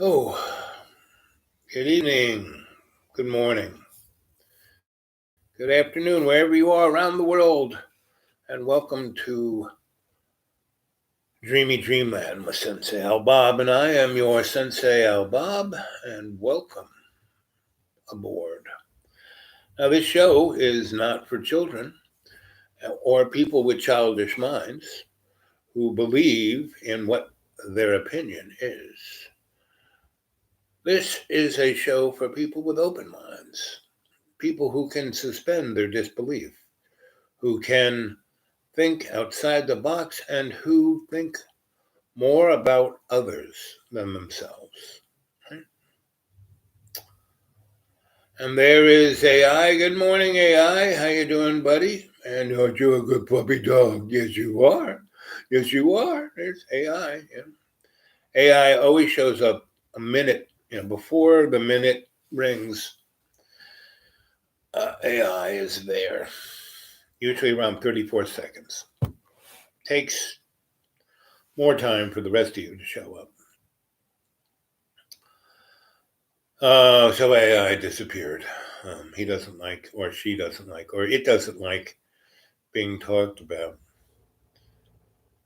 Oh, good evening, good morning, good afternoon, wherever you are around the world, and welcome to Dreamy Dreamland with Sensei Al Bob. And I am your Sensei Al Bob, and welcome aboard. Now, this show is not for children or people with childish minds who believe in what their opinion is. This is a show for people with open minds, people who can suspend their disbelief, who can think outside the box, and who think more about others than themselves. Right? And there is AI. Good morning, AI. How you doing, buddy? And aren't you a good puppy dog? Yes, you are. Yes, you are. There's AI. Yeah. AI always shows up a minute, before the minute rings. AI is there, usually around 34 seconds. Takes more time for the rest of you to show up. So AI disappeared. He doesn't like, or she doesn't like, or it doesn't like being talked about.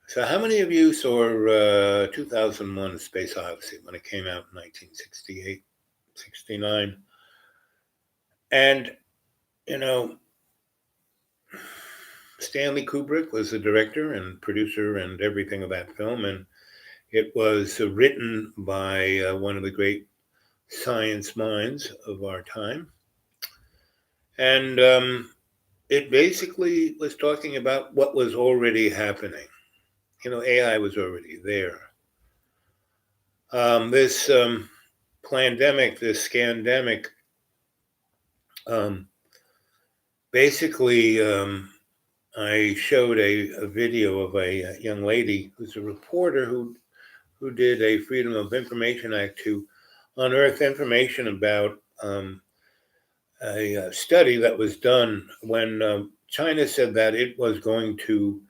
So, how many of you saw 2001 Space Odyssey when it came out in 1968, 69? And, you know, Stanley Kubrick was the director and producer and everything of that film. And it was written by one of the great science minds of our time. And it basically was talking about what was already happening. AI was already there. This pandemic, this scandemic, um, basically, I showed a video of a young lady who's a reporter who did a Freedom of Information Act to unearth information about a study that was done when China said that it was going to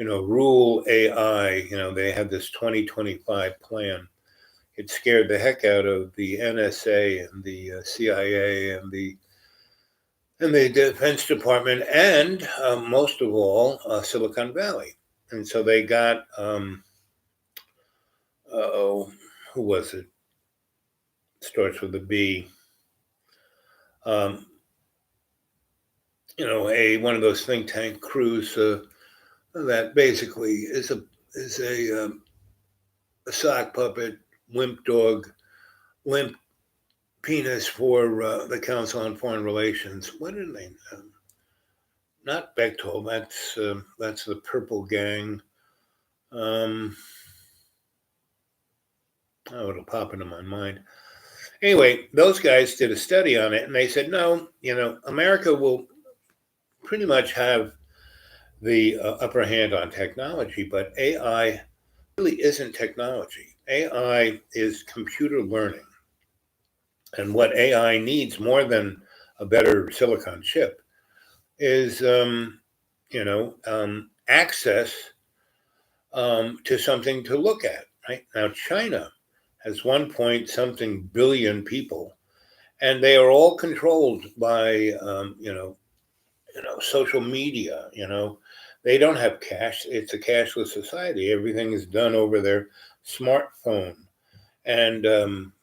rule AI. They had this 2025 plan. It scared the heck out of the NSA and the CIA and the Defense Department, and most of all, Silicon Valley. And so they got, oh, who was it? Starts with a B. Um, a one of those think tank crews that basically is a sock puppet, limp dog, limp penis for the Council on Foreign Relations. What did they? Not Bechtel. That's the Purple Gang. Um, it'll pop into my mind. Anyway, those guys did a study on it, and they said, no, America will pretty much have the upper hand on technology, but AI really isn't technology. AI is computer learning. And what AI needs more than a better silicon chip is, access to something to look at. Right now, China has 1 point something billion people, and they are all controlled by, social media. They don't have cash. It's a cashless society. Everything is done over their smartphone, and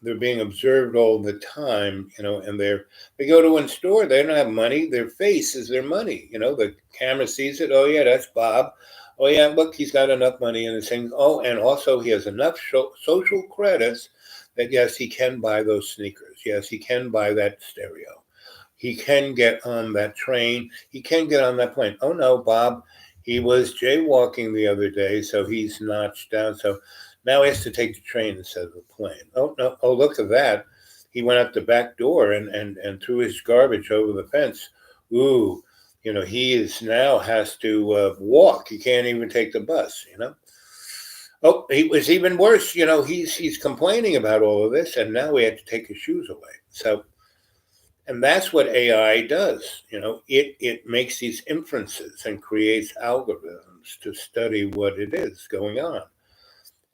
they're being observed all the time. And they go to a store. They don't have money. Their face is their money. The camera sees it. Oh yeah, that's Bob. Oh yeah, look, he's got enough money in his thing. Oh, and also he has enough social credits that yes, he can buy those sneakers. Yes, he can buy that stereo. He can get on that train. He can get on that plane. Oh no, Bob, he was jaywalking the other day, so he's notched down. So now he has to take the train instead of the plane. Oh no! Oh look at that! He went out the back door and threw his garbage over the fence. Ooh, he is now has to walk. He can't even take the bus. Oh, he was even worse. He's complaining about all of this, and now we have to take his shoes away. So, and that's what AI does. It makes these inferences and creates algorithms to study what it is going on.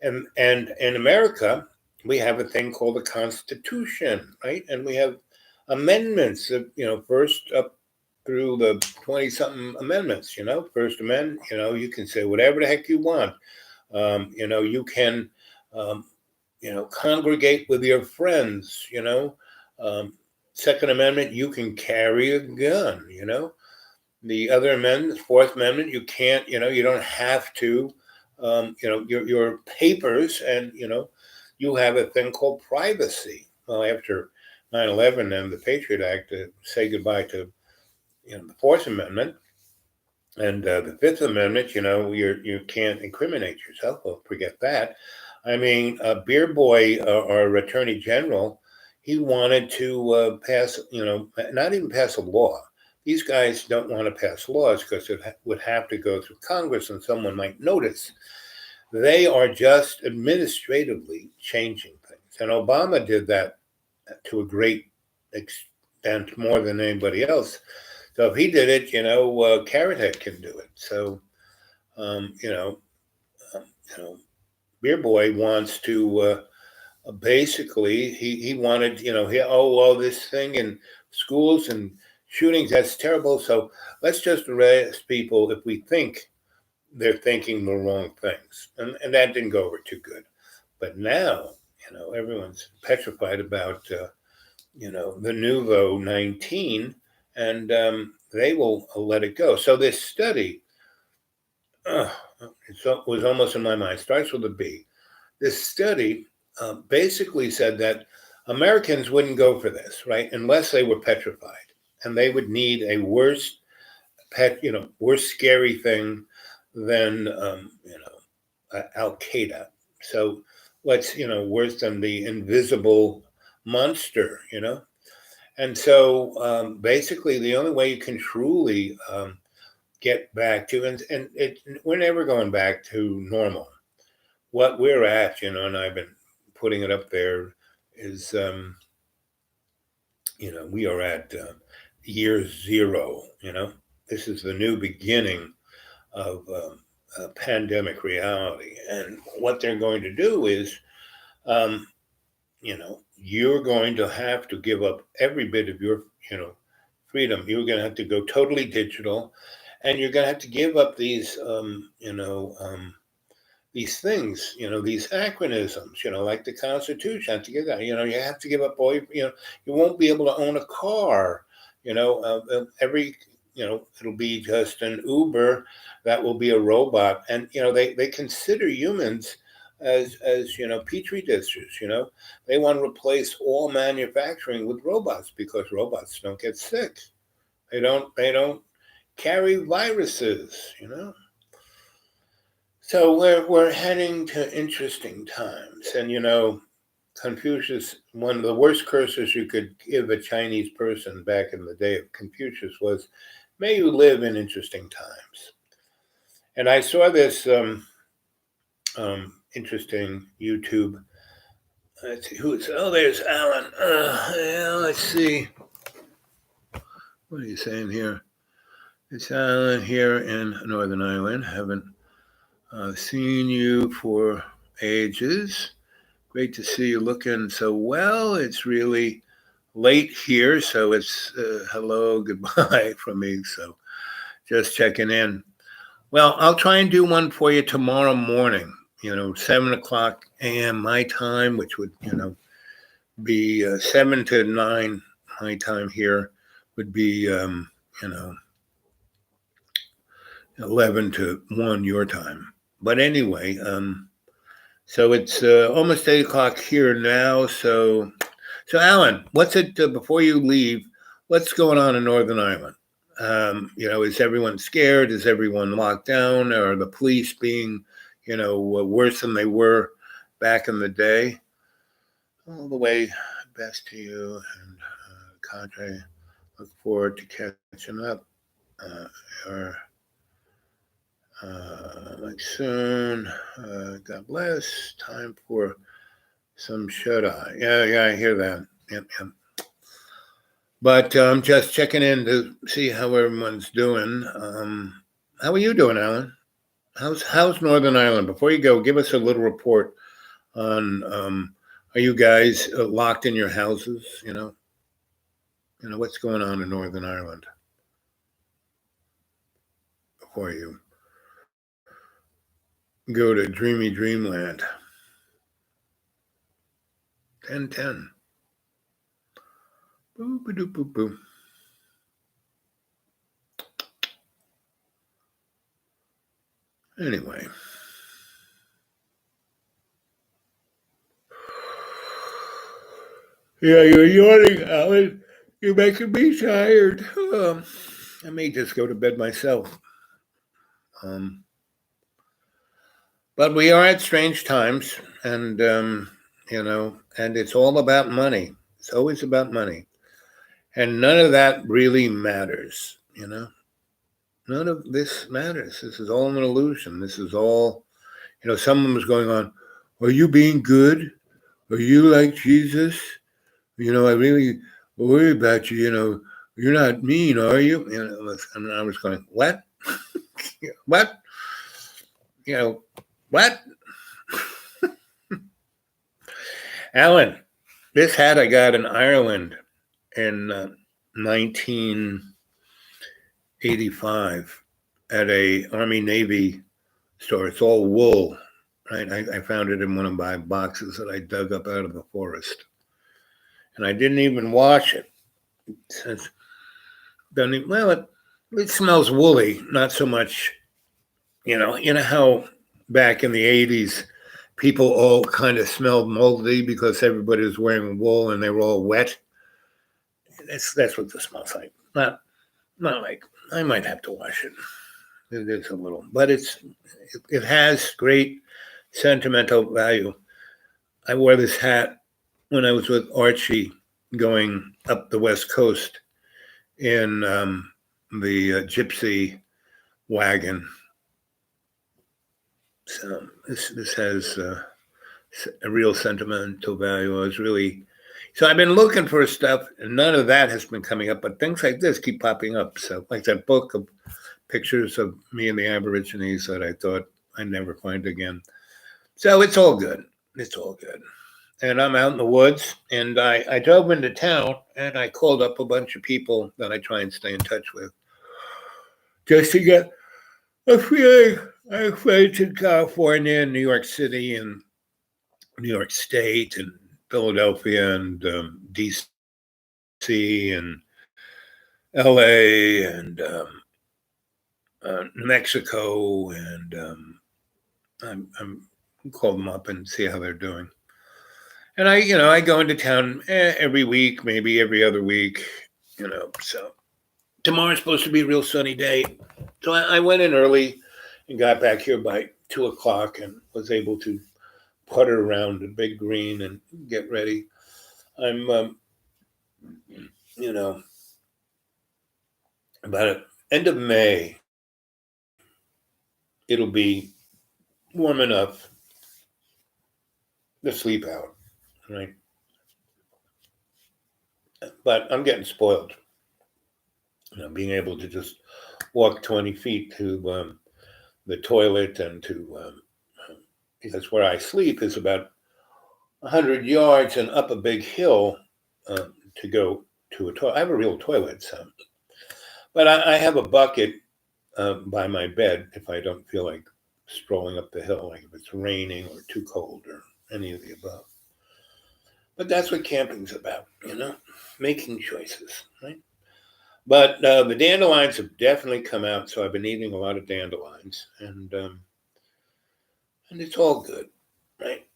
And in America, we have a thing called the Constitution, right? And we have amendments, first up through the 20 something amendments, First Amendment, you can say whatever the heck you want. You can, um, congregate with your friends, Second Amendment, you can carry a gun. The other amendment, Fourth Amendment, you can't, you don't have to, your papers, and, you have a thing called privacy. Well, after 9/11 and the Patriot Act to say goodbye to, the Fourth Amendment and the Fifth Amendment, you can't incriminate yourself. Well, forget that. I mean, Beer Boy, our Attorney General, he wanted to pass, not even pass a law. These guys don't want to pass laws because it would have to go through Congress and someone might notice. They are just administratively changing things. And Obama did that to a great extent, more than anybody else. So if he did it, Carrot Head can do it. So, um, you know, um, you know, Beer Boy wants to basically he wanted all this thing in schools and shootings, that's terrible. So let's just arrest people if we think they're thinking the wrong things, and that didn't go over too good. But now everyone's petrified about the nouveau 19, and they will let it go. So this study, uh, it was almost in my mind, starts with a B. This study basically said that Americans wouldn't go for this, right, unless they were petrified, and they would need a worse scary thing than Al Qaeda. So what's worse than the invisible monster. And so basically, the only way you can truly get back to, we're never going back to normal. What we're at, and I've been putting it up there, is, we are at year zero. This is the new beginning of a pandemic reality. And what they're going to do is, um, you're going to have to give up every bit of your, freedom. You're going to have to go totally digital, and you're going to have to give up these things, these anachronisms, like the Constitution. Have to give that, you have to give up all you won't be able to own a car, every, it'll be just an Uber that will be a robot. And, they consider humans as petri dishes. They want to replace all manufacturing with robots because robots don't get sick. They don't carry viruses. So we're heading to interesting times. And Confucius, one of the worst curses you could give a Chinese person back in the day of Confucius was, "May you live in interesting times." And I saw this interesting YouTube. Let's see who's. Oh, there's Alan. Yeah, let's see. What are you saying here? It's Alan here in Northern Ireland. Haven't seen you for ages. Great to see you looking so well. It's really late here, so it's hello, goodbye from me. So just checking in. Well, I'll try and do one for you tomorrow morning, 7 o'clock a.m. my time, which would, be 7 to 9 my time here, would be, 11 to 1 your time. But anyway, so it's almost 8 o'clock here now. So Alan, what's it, before you leave, what's going on in Northern Ireland? Is everyone scared? Is everyone locked down? Are the police being, worse than they were back in the day? All the way best to you, and Cadre, look forward to catching up. Like soon. God bless. Time for some shut eye. Yeah, I hear that. Yep. But I'm just checking in to see how everyone's doing. How are you doing, Alan? How's Northern Ireland? Before you go, give us a little report on Are you guys locked in your houses? What's going on in Northern Ireland for you? Go to dreamy dreamland. 10-10. Boop, boop, boop, boop. Anyway. Yeah, you're yawning, Alan. You're making me tired. I may just go to bed myself. Um, but we are at strange times, and and it's all about money. It's always about money, and none of that really matters. None of this matters. This is all an illusion. This is all. Someone was going on. Are you being good? Are you like Jesus? I really worry about you. You're not mean, are you? And I was going, what? What? What? Alan, this hat I got in Ireland in 1985 at a Army Navy store. It's all wool, right? I found it in one of my boxes that I dug up out of the forest. And I didn't even wash it. It smells woolly, not so much. You know how back in the 80s, people all kind of smelled moldy because everybody was wearing wool and they were all wet. That's what this smells like. Not like I might have to wash it. It is a little, but it has great sentimental value. I wore this hat when I was with Archie going up the West Coast in the gypsy wagon. So this has a real sentimental value. I've been looking for stuff, and none of that has been coming up, but things like this keep popping up. So, like that book of pictures of me and the Aborigines that I thought I'd never find again. So it's all good. It's all good. And I'm out in the woods, and I drove into town, and I called up a bunch of people that I try and stay in touch with, just to get a feeling. I have friends in California, and New York City, and New York State, and Philadelphia, and D.C., and L.A., and Mexico, and I'm call them up and see how they're doing. And I go into town every week, maybe every other week, So tomorrow's supposed to be a real sunny day, so I went in early and got back here by 2 o'clock and was able to putter around the big green and get ready. I'm, about end of May, it'll be warm enough to sleep out, right? But I'm getting spoiled. Being able to just walk 20 feet to the toilet and to because where I sleep is about 100 yards and up a big hill to go to a toilet. I have a real toilet, but I have a bucket by my bed if I don't feel like strolling up the hill, like if it's raining or too cold or any of the above. But that's what camping's about, making choices, right? But the dandelions have definitely come out, so I've been eating a lot of dandelions, and it's all good, right?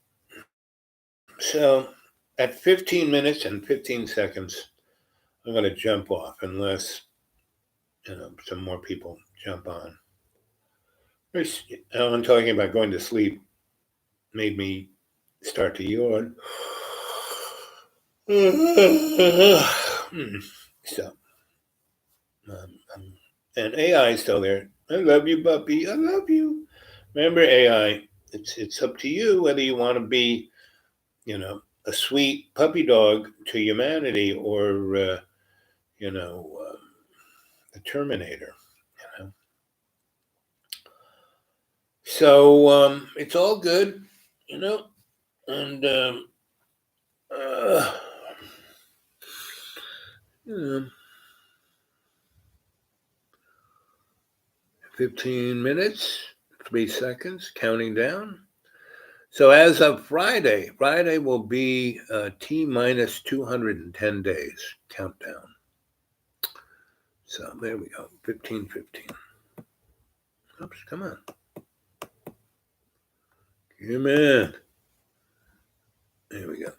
So at 15 minutes and 15 seconds, I'm going to jump off unless some more people jump on. I'm talking about going to sleep made me start to yawn. So, and AI is still there. I love you, puppy. I love you. Remember, AI. It's up to you whether you want to be, a sweet puppy dog to humanity or, the Terminator. You know. So it's all good, and You know, 15 minutes, 3 seconds, counting down. So as of Friday will be T minus 210 days countdown. So there we go, 15:15. Oops, come on. Come in. There we go.